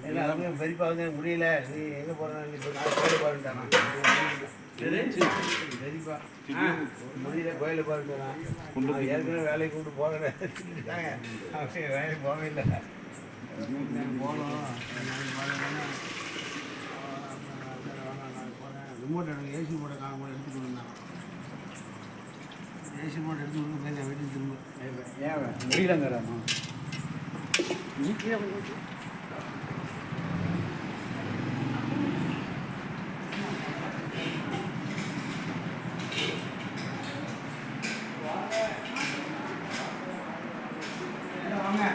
எல்லாருமே பெரியப்பா வந்து முடியல நீ எங்கே போகிறேன்னு இப்போ நான் கோயிலுக்கு போகிறேன்ட்டானா பெரியப்பா முடியல கோயிலுக்கு போகிறேன்ட்டானா ஏற்கனவே வேலைக்கு கூப்பிட்டு போகிறேன் சொல்லிட்டாங்க அவங்க வேலைக்கு போகவே இல்லை போகணும் ரிமோட் எடுங்க ஏசி ரிமோட்டை காணும் போது எடுத்துகிட்டு வந்தாங்க ஏசி ரிமோட் எடுத்து கொடுங்க போய் நான் வீட்டுக்கு திரும்ப ஏன் முடியலங்கிறாமா வாங்க